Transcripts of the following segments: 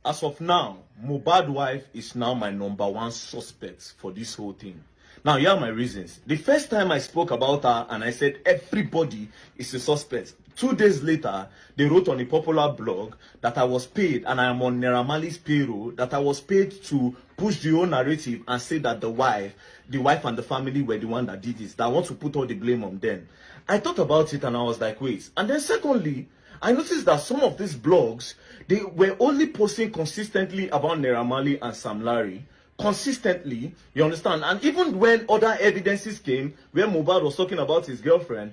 As of now, Mohbad wife is now my #1 suspect for this whole thing. Now, here are my reasons. The first time I spoke about her and I said everybody is a suspect, 2 days later, they wrote on a popular blog that I was paid, and I am on Naira Marley's payroll, that I was paid to push the whole narrative and say that the wife and the family were the one that did this, that I want to put all the blame on them. I thought about it and I was like, wait. And then secondly, I noticed that some of these blogs, they were only posting consistently about Naira Marley and Sam Larry. Consistently, you understand? And even when other evidences came, where Mohbad was talking about his girlfriend,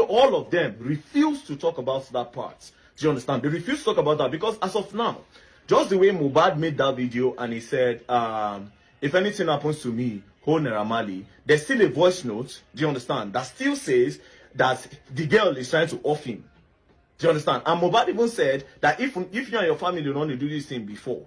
all of them refused to talk about that part. Do you understand? They refused to talk about that because as of now, just the way Mohbad made that video and he said, if anything happens to me, hold Naira Marley, there's still a voice note, do you understand, that still says that the girl is trying to off him. Do you understand? And Mohbad even said that if you and your family don't want to do this thing before,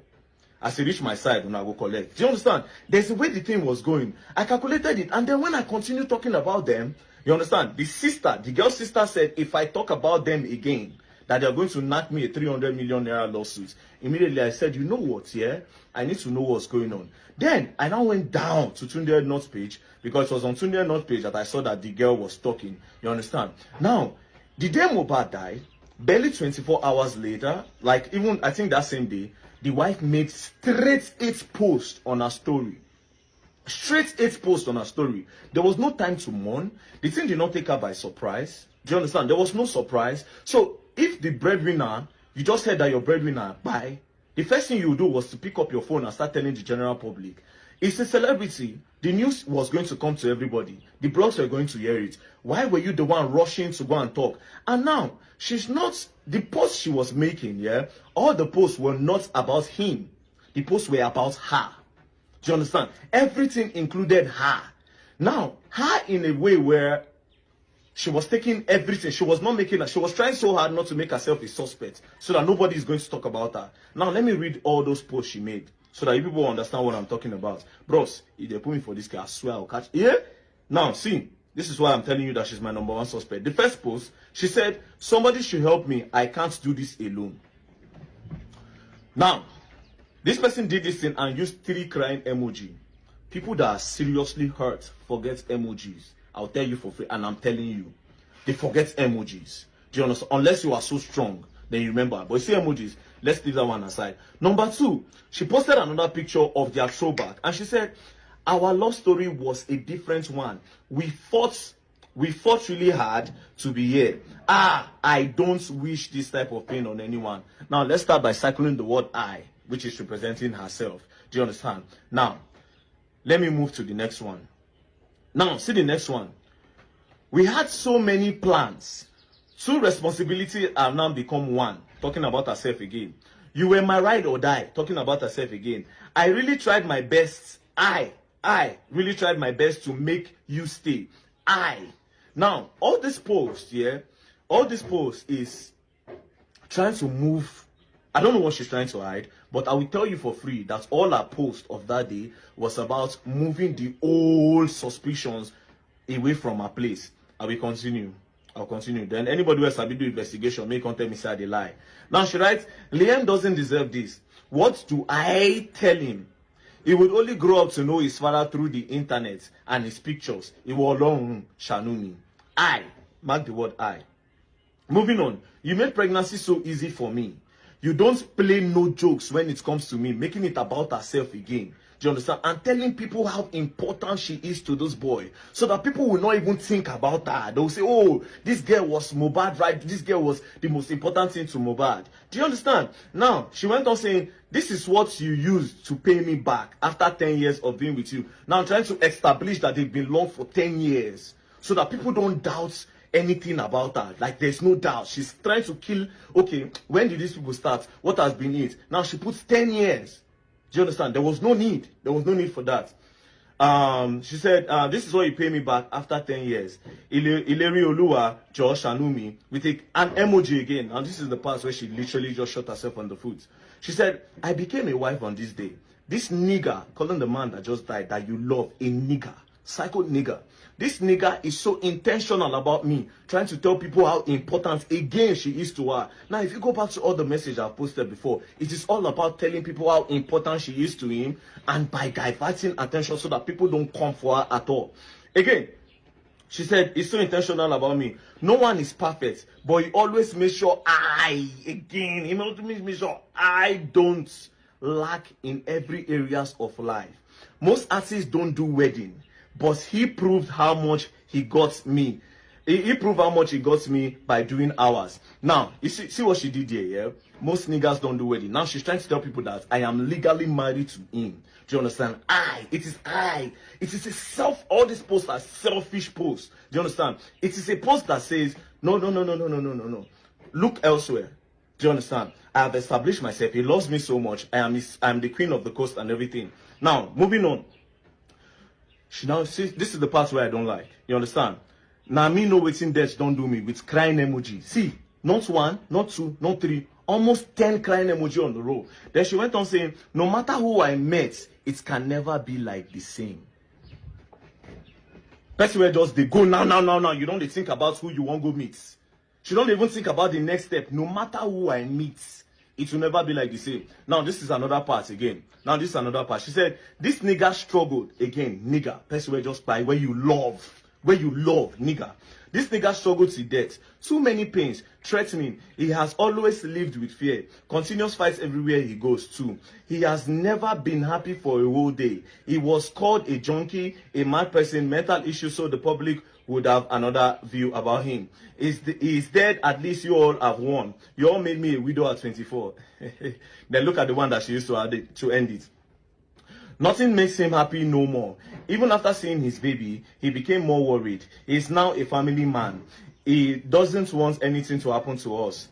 as he reached my side, when I go collect. Do you understand? There's the way the thing was going. I calculated it. And then when I continued talking about them, you understand? The girl's sister said, if I talk about them again, that they're going to knock me a 300 million naira lawsuit. Immediately I said, you know what, yeah? I need to know what's going on. Then I now went down to Tunde North page, because it was on Tunde North page that I saw that the girl was talking. You understand? Now, the day Mohbad died, barely 24 hours later, like even I think that same day, the wife made straight 8 posts on her story. Straight 8 posts on her story. There was no time to mourn. The thing did not take her by surprise. Do you understand? There was no surprise. So if the breadwinner, you just heard that your breadwinner bye, the first thing you would do was to pick up your phone and start telling the general public. It's a celebrity. The news was going to come to everybody. The blogs were going to hear it. Why were you the one rushing to go and talk? And now, she's not, the posts she was making, yeah, all the posts were not about him. The posts were about her. Do you understand? Everything included her. Now, her in a way where she was taking everything. She was not making, she was trying so hard not to make herself a suspect so that nobody is going to talk about her. Now, let me read all those posts she made so that you people understand what I'm talking about. Bros, if they put me for this guy, I swear I'll catch. Yeah? Now, see, this is why I'm telling you that she's my #1 suspect. The first post, she said, somebody should help me. I can't do this alone. Now, this person did this thing and used 3 crying emoji. People that are seriously hurt forget emojis. I'll tell you for free, and I'm telling you, they forget emojis. Do you understand? Unless you are so strong, then you remember. But you see emojis, let's leave that one aside. Number 2, she posted another picture of their throwback, and she said, our love story was a different one. We fought really hard to be here. I don't wish this type of pain on anyone. Now, let's start by circling the word I, which is representing herself. Do you understand? Now, let me move to the next one. Now, see the next one. We had so many plans. 2 responsibilities have now become 1. Talking about herself again. You were my ride or die. Talking about herself again. I really tried my best. I really tried my best to make you stay. Now, all this post, yeah, all this post is trying to move. I don't know what she's trying to hide, but I will tell you for free that all her post of that day was about moving the old suspicions away from her place. I will continue. I'll continue. Then anybody who has to do investigation may contact me say they lie. Now she writes, Liam doesn't deserve this. What do I tell him? He would only grow up to know his father through the internet and his pictures. He will alone Shanumi. I. Mark the word I. Moving on. You made pregnancy so easy for me. You don't play no jokes when it comes to me, making it about herself again. Do you understand? And telling people how important she is to this boy, so that people will not even think about her. They will say, oh, this girl was Mohbad, right? This girl was the most important thing to Mohbad. Do you understand? Now, she went on saying, this is what you used to pay me back after 10 years of being with you. Now, I'm trying to establish that they've been long for 10 years, so that people don't doubt anything about her. Like, there's no doubt. She's trying to kill, okay, when did these people start? What has been it? Now, she puts 10 years. Do you understand? There was no need. There was no need for that. She said, this is what you pay me back after 10 years. Ileri Oluwa, Josh Anumi, with an emoji again. And this is the part where she literally just shot herself on the foot. She said, I became a wife on this day. This nigger, calling the man that just died, that you love, a nigger. Psycho nigga. This nigga is so intentional about me, trying to tell people how important again she is to her. Now, if you go back to all the messages I've posted before, it is all about telling people how important she is to him, and by diverting attention so that people don't come for her at all. Again, she said, it's so intentional about me. No one is perfect, but he always makes sure he always makes sure I don't lack in every areas of life. Most artists don't do wedding, but he proved how much he got me. He proved how much he got me by doing ours. Now, you see what she did here, yeah? Most niggas don't do wedding. Now she's trying to tell people that I am legally married to him. Do you understand? It is I. It is all these posts are selfish posts. Do you understand? It is a post that says, no. Look elsewhere. Do you understand? I have established myself. He loves me so much. I am the queen of the coast and everything. Now, moving on. She now see, this is the part where I don't like. You understand? Now me know waiting death don't do me with crying emoji. See, not one, not two, not three, almost 10 crying emoji on the row. Then she went on saying, no matter who I met, it can never be like the same. Person where just they go now. You don't think about who you want to go meet. She don't even think about the next step. No matter who I meet, it will never be like the same. Now, this is another part again. She said, this nigga struggled again. Nigga, person where just by where you love, nigga. This nigga struggled to death. Too many pains, threatening. He has always lived with fear. Continuous fights everywhere he goes to. He has never been happy for a whole day. He was called a junkie, a mad person, mental issues, so the public would have another view about him. He's dead, at least you all have won. You all made me a widow at 24. Then look at the one that she used to end it. Nothing makes him happy no more. Even after seeing his baby, he became more worried. He is now a family man. He doesn't want anything to happen to us.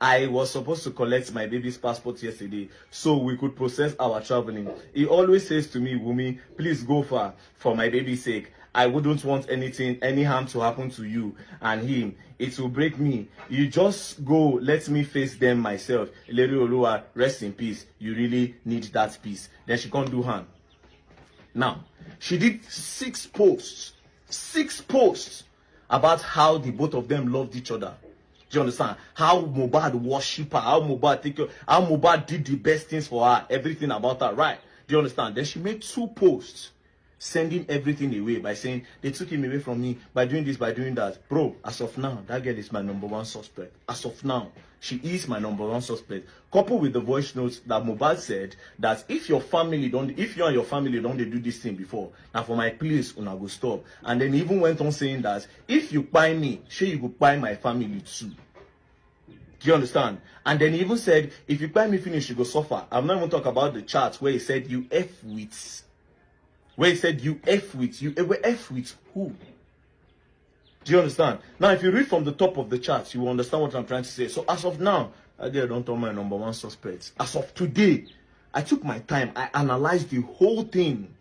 I was supposed to collect my baby's passport yesterday so we could process our traveling. He always says to me, Wunmi, please go far for my baby's sake. I wouldn't want any harm to happen to you and him. It will break me. You just go, let me face them myself. Ileri Oluwa, rest in peace. You really need that peace. Then she can't do harm. Now, she did 6 posts about how the both of them loved each other. Do you understand? How Mohbad worship her, how Mohbad take her, how Mohbad did the best things for her, everything about her, right? Do you understand? Then she made 2 posts sending everything away by saying they took him away from me by doing this, by doing that. Bro, as of now, that girl is my #1 suspect. As of now, she is my #1 suspect. Coupled with the voice notes that Mohbad said that if you and your family don't do this thing before, now for my place, una go stop. And then he even went on saying that if you buy me, sure you go buy my family too. Do you understand? And then he even said, if you buy me finish, you go suffer. I'm not even talking about the chat where he said you F with. Where he said you F with who? Do you understand? Now, if you read from the top of the chart, you will understand what I'm trying to say. So as of now, I don't tell my #1 suspect. As of today, I took my time. I analyzed the whole thing.